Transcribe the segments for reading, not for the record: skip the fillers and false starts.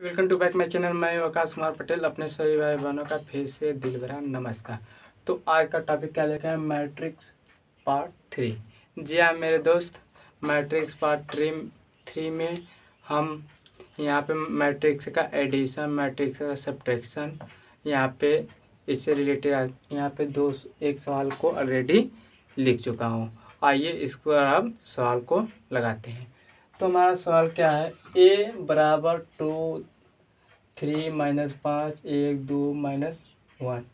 Welcome to back my channel. मैं हूं आकाश कुमार पटेल। अपने सभी भाई बहनों का फिर से दिल भरा नमस्कार। तो आज का टॉपिक क्या लेकर है? Matrix part 3। जी हाँ मेरे दोस्त, मैट्रिक्स पार्ट 3 में हम यहाँ पे मैट्रिक्स का एडिशन, मैट्रिक्स का सब्ट्रैक्शन, यहाँ पे इससे रिलेटेड यहाँ पे एक सवाल को ऑलरेडी लिख चुका हूँ। आइए इसको अब सवाल को लगाते हैं। तो हमारा सवाल क्या है? a बराबर 2 3 -5 1 2 -1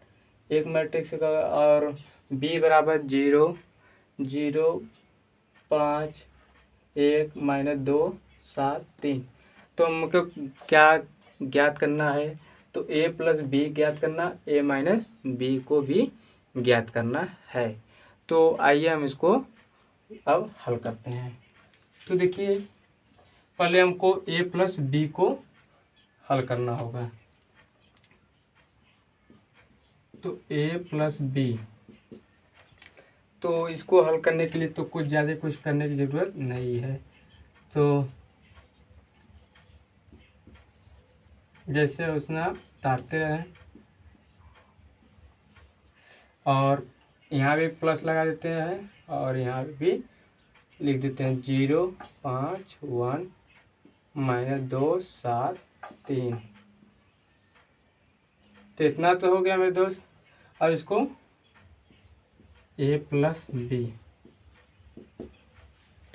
एक मैट्रिक्स का, और b बराबर 0 0 5 1 -2 7 3। तो हमको क्या ज्ञात करना है? तो a प्लस बी ज्ञात करना, a माइनस बी को भी ज्ञात करना है। तो आइए हम इसको अब हल करते हैं। तो देखिए, पहले हमको a प्लस बी को हल करना होगा। तो a प्लस बी, तो इसको हल करने के लिए तो कुछ ज़्यादा कुछ करने की ज़रूरत नहीं है। तो जैसे उसने तारते रहें, और यहाँ भी प्लस लगा देते हैं और यहाँ भी लिख देते हैं 0 5 1 -2 7 3। तो इतना तो हो गया मेरे दोस्त। अब इसको a प्लस बी,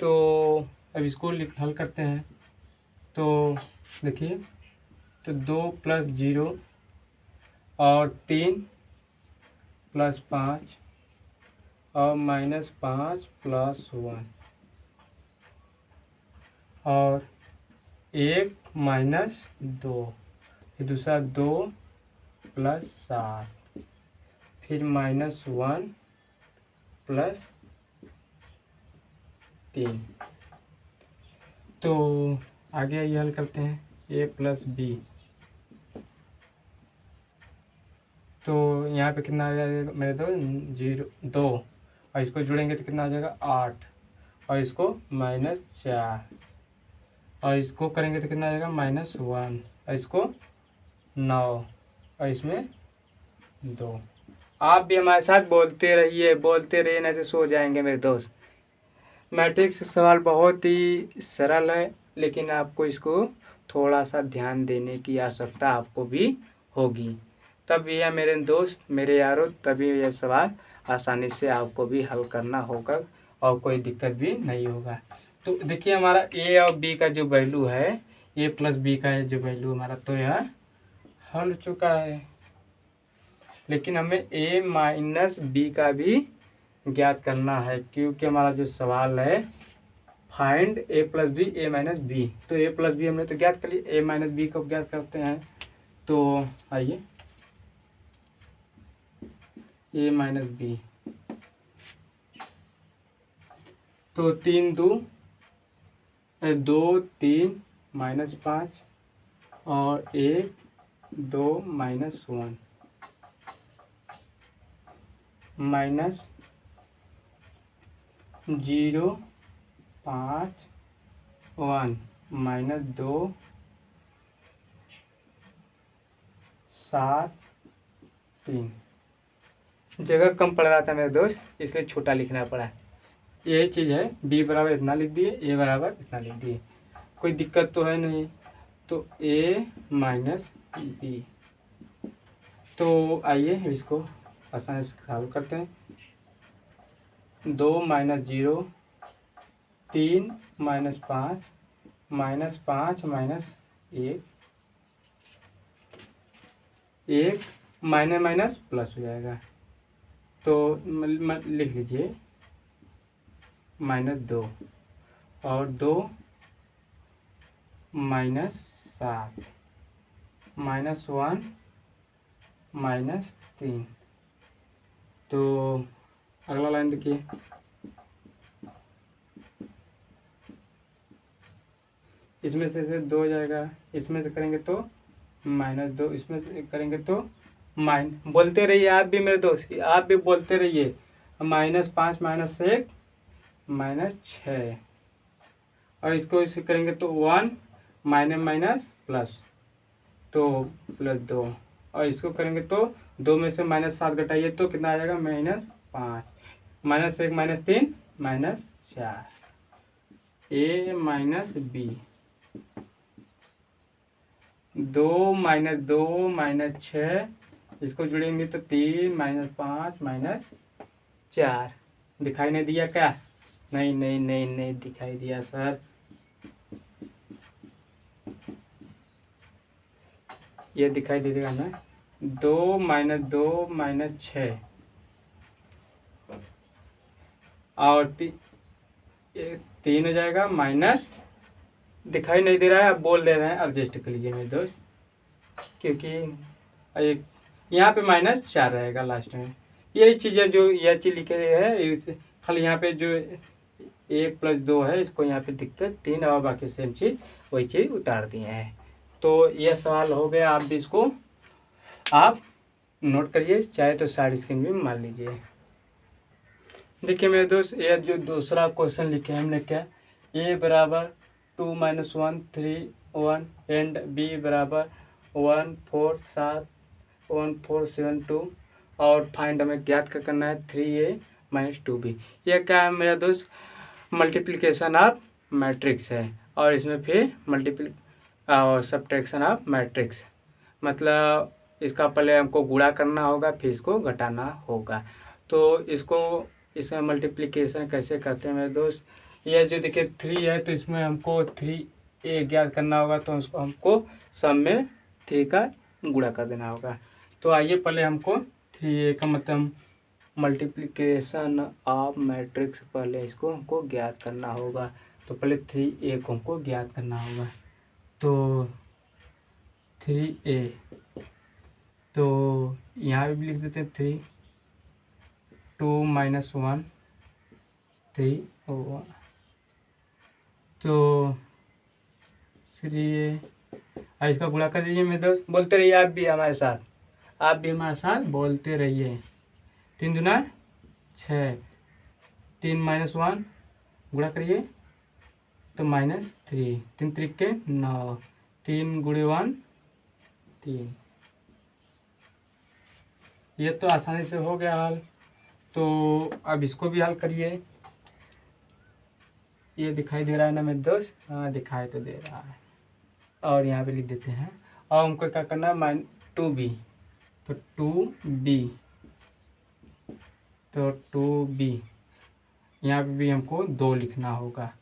तो अब इसको हल करते हैं। तो देखिए, तो 2 + 0 और 3 + 5 और -5 + 1 और 1 - 2, फिर दूसरा 2 + 7, फिर -1 + 3। तो आगे ये हल करते हैं a प्लस बी। तो यहाँ पे कितना आ जाएगा मेरे दोस्त? 0 2, और इसको जोड़ेंगे तो कितना आ जाएगा? 8, और इसको -4, और इसको करेंगे तो कितना आ जाएगा? -1, और इसको 9, और इसमें 2। आप भी हमारे साथ बोलते रहिए, नहीं तो सो जाएंगे मेरे दोस्त। मैट्रिक्स सवाल बहुत ही सरल है, लेकिन आपको इसको थोड़ा सा ध्यान देने की आवश्यकता आपको भी होगी। तब यह मेरे दोस्त, मेरे यारों, तभी यह सवाल आसानी से आपको भी हल करना होगा और कोई दिक्कत भी नहीं होगा। तो देखिए, हमारा a और b का जो वैल्यू है, a प्लस बी का जो वैल्यू हमारा, तो यह हल चुका है। लेकिन हमें a माइनस बी का भी ज्ञात करना है, क्योंकि हमारा जो सवाल है find a plus B a minus B. तो a प्लस बी हमने तो ज्ञात कर लिया, a माइनस बी को ज्ञात करते हैं। तो आइए, a माइनस बी, तो 3 2 2 3 -5 और 1 2 -1 -0 5 1 -2 7 3। जगह कम पड़ रहा था मेरे दोस्त, इसलिए छोटा लिखना पड़ा। यही चीज़ है, b बराबर इतना लिख दिए, a बराबर इतना लिख दिए, कोई दिक्कत तो है नहीं। तो a माइनस बी। तो आइए इसको आसानी से सॉल्व करते हैं। 2 - 0 3 - 5 -5 -1 1 माइनस प्लस हो जाएगा। तो लिख लीजिए -2 और 2 -7 -1 -3। तो अगला लाइन देखिए, इसमें से 2 हो जाएगा, इसमें से करेंगे तो -2, इसमें से करेंगे तो बोलते रहिए आप भी मेरे दोस्त, आप भी बोलते रहिए। -5 -1 -6, और इसको इसे करेंगे तो 1 माइनस प्लस, तो +2, और इसको करेंगे तो 2 में से -7 घटाइए तो कितना आ जाएगा -5, -1 -3 -4, A माइनस बी, 2 -2 -6, इसको जुड़ेंगे तो 3 -5 -4। दिखाई नहीं दिया क्या? नहीं नहीं नहीं नहीं दिखाई दिया सर। ये दिखाई दे देगा ना, 2 -2 -6 और 3 हो जाएगा माइनस, दिखाई नहीं दे रहा है, अब बोल दे रहे हैं, एडजस्ट कर लीजिए मेरे दोस्त, क्योंकि एक यहाँ पे -4 रहेगा लास्ट में। यही चीज़ है जो यह चीज़ लिखे है, खाली यहाँ पे जो 1 + 2 है इसको यहाँ पे दिक्कत 3 और बाकी सेम चीज़ वही चीज़ उतार दिए हैं। तो यह सवाल हो गया, आप भी इसको आप नोट करिए, चाहे तो साइड स्क्रीन भी मान लीजिए। देखिए मेरे दोस्त, यह जो दूसरा क्वेश्चन लिखे हैं हमने क्या, A बराबर 2 - 1 3 1 एंड B बराबर 1 4 7 1 4 7 2 और फाइंड हमें ज्ञात का करना है 3A - 2B। यह क्या है मेरा दोस्त, मल्टीप्लिकेशन ऑफ मैट्रिक्स है, और इसमें फिर और सब्ट्रैक्शन ऑफ मैट्रिक्स, मतलब इसका पहले हमको गुणा करना होगा फिर इसको घटाना होगा। तो इसमें मल्टीप्लिकेशन कैसे करते हैं मेरे दोस्त, यह जो देखिए 3 है तो इसमें हमको 3A ज्ञात करना होगा, तो उसको हमको सम में 3 का गुणा कर देना होगा। तो आइए पहले हमको 3A का मतलब मल्टीप्लिकेशन ऑफ मैट्रिक्स, पहले इसको हमको ज्ञात करना होगा। तो पहले 3A को हमको ज्ञात करना होगा। तो 3A, तो यहाँ भी लिख देते हैं 3 2 - 1 3 1, तो 3A, इसका गुणा कर दीजिए मेरे दोस्त, बोलते रहिए आप भी हमारे साथ बोलते रहिए। 3 दूना 6, 3 - 1 गुणा करिए तो -3, 3 त्रिके 9, 3 × 1 3। ये तो आसानी से हो गया हल। तो अब इसको भी हल करिए। ये दिखाई दे रहा है ना मेरे दोस्त? हाँ दिखाई तो दे रहा है, और यहाँ पे लिख देते हैं। और हमको क्या करना है, 2B, तो 2B, तो 2B यहाँ पे भी हमको 2 लिखना होगा,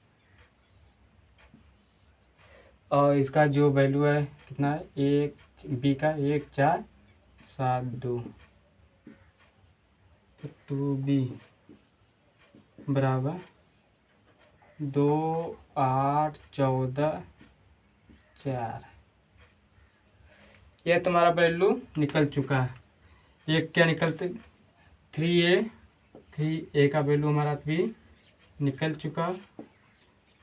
और इसका जो वैल्यू है कितना है, 1B का 1 4 7 2, तो 2B बराबर 2 8 14 4। यह तुम्हारा वैल्यू निकल चुका है। ये क्या निकलते, 3A का वैल्यू हमारा भी निकल चुका,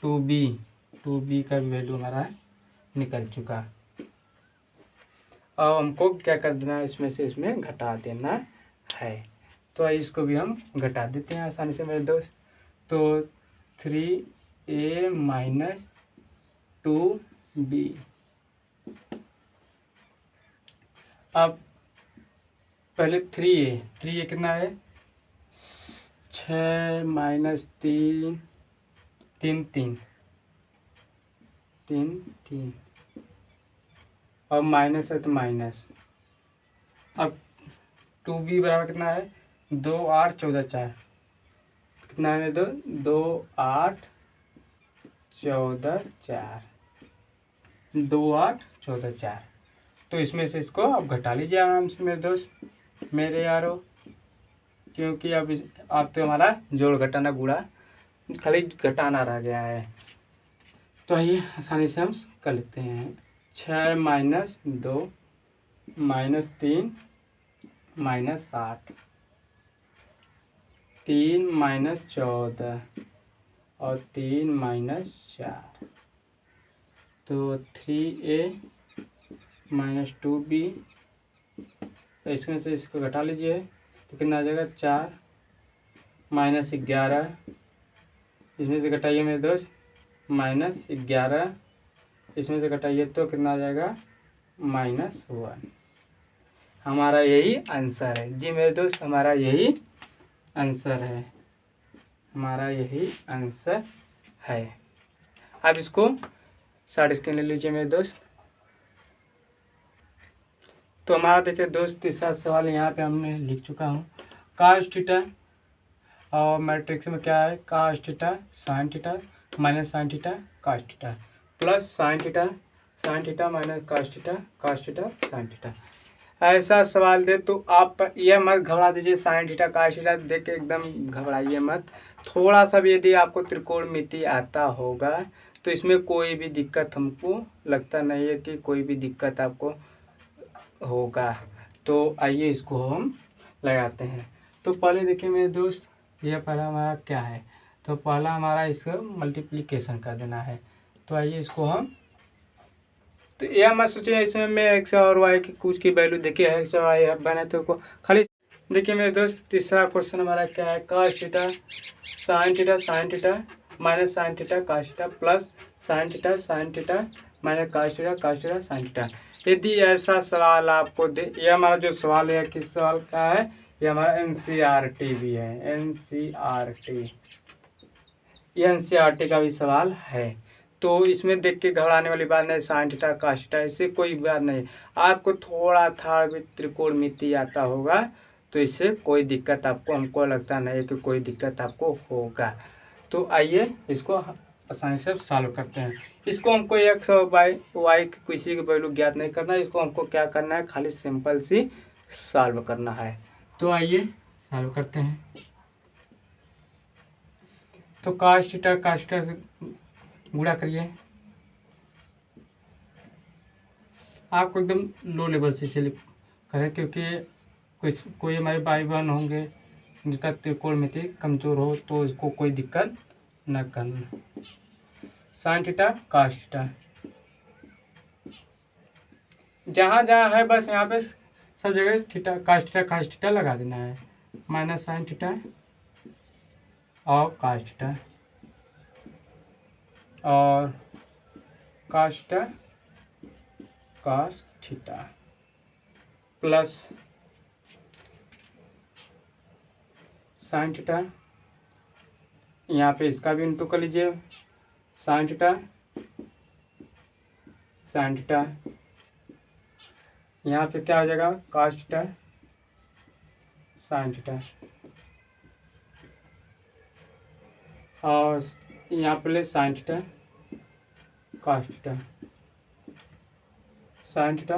2B का भी वैल्यू हमारा निकल चुका। अब हमको क्या कर देना है, इसमें से इसमें घटा देना है। तो इसको भी हम घटा देते हैं आसानी से मेरे दोस्त। तो 3A - 2B, अब पहले 3A कितना है, 6 - 3 3 3 3 3, और माइनस है तो माइनस। अब 2B बराबर कितना है, 2 8 14 4, कितना है 2 8 14 4, 2 8 14 4। तो इसमें से इसको आप घटा लीजिए आराम से मेरे दोस्त, मेरे यारो, क्योंकि अब तो हमारा जोड़ घटाना गुणा खाली घटाना रह गया है। तो आइए आसानी से हम कर लेते हैं। 6 - 2 -3 -8, 3 - 14 और 3 - 4, तो 3A - 2B, इसमें से इसको घटा लीजिए तो कितना आ जाएगा, 4 -11, इसमें से घटाइए मेरे दोस्त, -11, इसमें से घटाइए तो कितना आ जाएगा, -1। हमारा यही आंसर है जी मेरे दोस्त, हमारा यही आंसर है, हमारा यही आंसर है। अब इसको साइड स्क्रीन ले लीजिए मेरे दोस्त। तो हमारा देखिए दोस्त तीसरा सवाल यहाँ पे हमने लिख चुका हूँ। cos थीटा और मैट्रिक्स में क्या है, cos theta sin theta minus sin theta cos theta plus sin theta minus cos theta sin theta. ऐसा सवाल दे तो आप यह मत घबरा दीजिए, sin थीटा cos थीटा देख के एकदम घबराइए मत। थोड़ा सा भी यदि आपको त्रिकोणमिति आता होगा तो इसमें कोई भी दिक्कत हमको लगता नहीं है कि कोई भी दिक्कत आपको होगा। तो आइए इसको हम लगाते हैं। तो पहले देखिए मेरे दोस्त, यह पहला हमारा क्या है, तो पहला हमारा इसका मल्टीप्लिकेशन कर देना है। तो आइए इसको हम, तो यह मत सोचिए इसमें मैं एक्स और वाई की कुछ की वैल्यू देखिए एक्स और वाई बने तो को खाली देखिए मेरे दोस्त। तीसरा क्वेश्चन हमारा क्या है, cos theta sin theta minus sin theta cos theta plus sin theta minus cos theta sin theta. यदि ऐसा सवाल आपको दे, यह हमारा जो सवाल है किस सवाल का है, ये हमारा NCERT भी है, NCERT का भी सवाल है। तो इसमें देख के घबराने वाली बात नहीं, sin थीटा cos थीटा इससे कोई बात नहीं। आपको थोड़ा था भी त्रिकोणमिति आता होगा तो इससे कोई दिक्कत आपको, हमको लगता नहीं है कि कोई दिक्कत आपको होगा। तो आइए इसको आसानी से सॉल्व करते हैं। इसको हमको एक्स और वाई किसी की वैल्यू ज्ञात नहीं करना है, इसको हमको क्या करना है, खाली सिंपल सी सॉल्व करना है। तो आइए सॉल्व करते हैं। तो cos थीटा से गुणा करिए, आपको एकदम लो लेवल से इसे करें क्योंकि कोई हमारे भाई बहन होंगे जिनका त्रिकोणमिति कमज़ोर हो तो इसको कोई दिक्कत न करना। sin थीटा cos थीटा जहाँ जहाँ है बस यहाँ पे सब जगह थीटा cos थीटा लगा देना है, माइनस sin थीटा और cos थीटा और cos theta plus sin theta, यहाँ पे इसका भी इंटू कर लीजिए, sin थीटा यहाँ पे क्या हो जाएगा, cos थीटा sin थीटा और यहाँ पे sin theta cos theta sin theta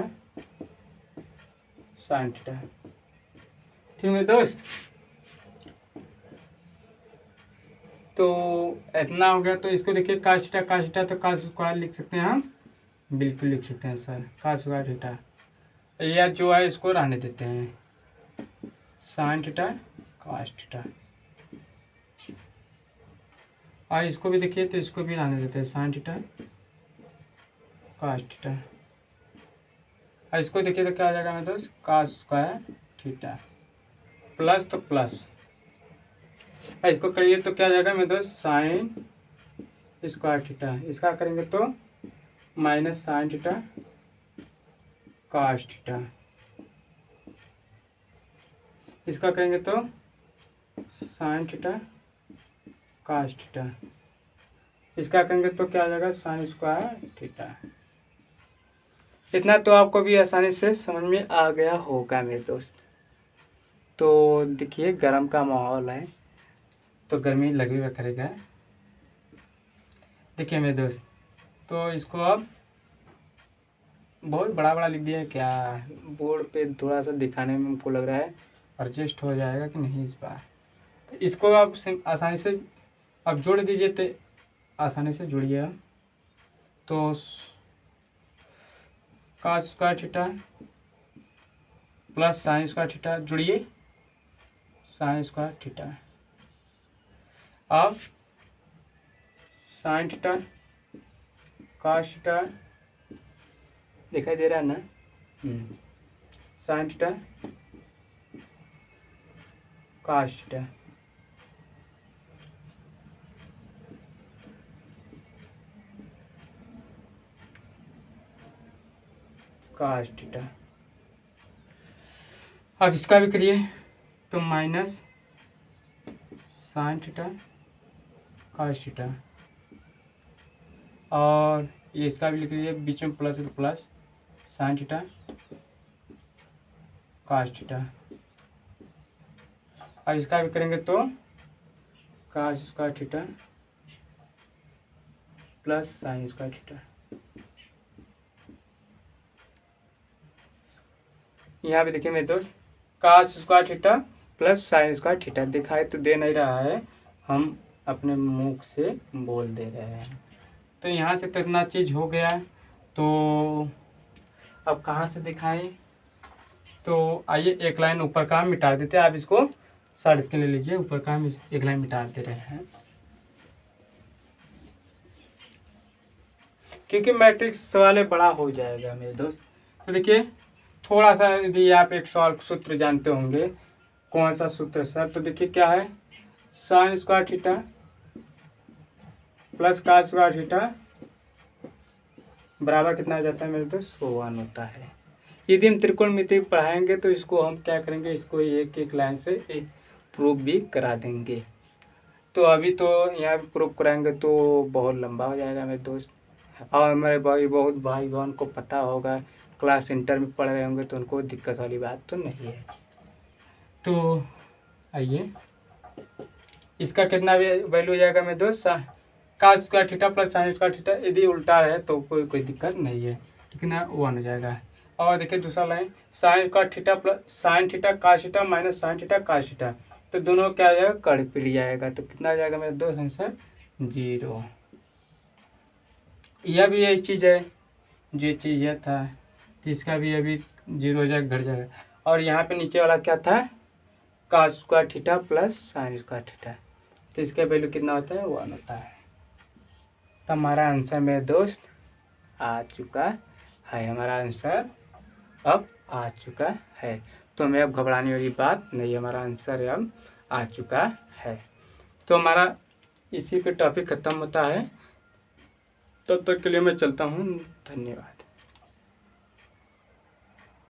sin theta. ठीक है दोस्त, तो इतना हो गया। तो इसको देखिए cos थीटा तो cos स्क्वायर लिख सकते हैं हम, बिल्कुल लिख सकते हैं सर, cos स्क्वायर थीटा। यह जो है इसको रहने देते हैं, sin थीटा cos थीटा। और इसको भी देखिए तो इसको भी रहने देते हैं, sin थीटा cos थीटा। और इसको देखिए तो क्या आ जाएगा मेरे दोस्त, cos स्क्वायर थीटा प्लस तो प्लस, इसको करिए तो क्या आ जाएगा मेरे दोस्त, साइन स्क्वायर थीटा। इसका करेंगे तो minus sine theta cos theta. इसका करेंगे तो साइन थीटा cos थीटा। इसका करेंगे तो क्या आ जाएगा, साइन स्क्वायर थीटा। इतना तो आपको भी आसानी से समझ में आ गया होगा मेरे दोस्त। तो देखिए गर्म का माहौल है तो गर्मी लगी हुआ करेगा। देखिए मेरे दोस्त, तो इसको अब बहुत बड़ा बड़ा लिख दिया है क्या, बोर्ड पे थोड़ा सा दिखाने में हमको लग रहा है एडजस्ट हो जाएगा कि नहीं इस बार। तो इसको आप आसानी से अब जोड़ दीजिए, तो आसानी से जुड़िए आप। तो cos square theta plus sine square theta, जुड़िए साइन स्क्वायर थीटा। अब साइन थीटा cos थीटा दिखाई दे रहा है ना, sine theta cos theta. cos theta. अब इसका भी करिए तो minus sin theta cos theta, और ये इसका भी लिख लीजिए, बीच में प्लस है तो plus sin theta cos theta. अब इसका भी करेंगे तो cos square theta plus sin square theta. यहाँ पे देखिए मेरे दोस्त, cos square theta plus sin square theta दिखाई तो दे नहीं रहा है, हम अपने मुख से बोल दे रहे हैं। तो यहाँ से तो इतना चीज़ हो गया। तो अब कहाँ से दिखाएं, तो आइए एक लाइन ऊपर का हम मिटा देते हैं। आप इसको सर्च के ले लीजिए, ऊपर का हम एक लाइन मिटा दे रहे हैं, क्योंकि मैट्रिक्स सवाल बड़ा हो जाएगा मेरे दोस्त। तो देखिए थोड़ा सा, यदि आप एक सवाल सूत्र जानते होंगे, कौन सा सूत्र सर, तो देखिए क्या है, sin square theta plus cos square theta बराबर कितना हो जाता है मेरे दोस्त, 1 होता है। यदि हम त्रिकोणमिति पढ़ाएंगे तो इसको हम क्या करेंगे, इसको एक एक लाइन से एक प्रूफ भी करा देंगे। तो अभी तो यहाँ भी प्रूफ कराएंगे तो बहुत लंबा हो जाएगा मेरे दोस्त, और हमारे बहुत भाई बहन को पता होगा, क्लास इंटर में पढ़ रहे होंगे तो उनको दिक्कत वाली बात तो नहीं है। तो आइए इसका कितना वैल्यू हो जाएगा मेरे दोस्त, cos square theta plus sin square theta, यदि उल्टा है तो कोई दिक्कत नहीं है, कितना 1 हो जाएगा। और देखिए दूसरा line, sin square theta plus sin theta cos theta minus sin theta cos theta, तो दोनों क्या हो जाएगा, कड़ पिट जाएगा, तो कितना हो जाएगा मेरे दोस्त आंसर 0। यह भी यही चीज़ है, जो चीज़ यह था, तो इसका भी अभी 0 हो जाएगा, घट जाएगा। और यहाँ पे नीचे वाला क्या था, cos square theta plus sin square theta, तो इसका वैल्यू कितना होता है, 1 होता है। तो हमारा आंसर मेरे दोस्त आ चुका है, हमारा आंसर अब आ चुका है। तो हमें अब घबराने वाली बात नहीं, हमारा आंसर अब आ चुका है। तो हमारा इसी पे टॉपिक ख़त्म होता है। तब तक के लिए मैं चलता हूँ, धन्यवाद।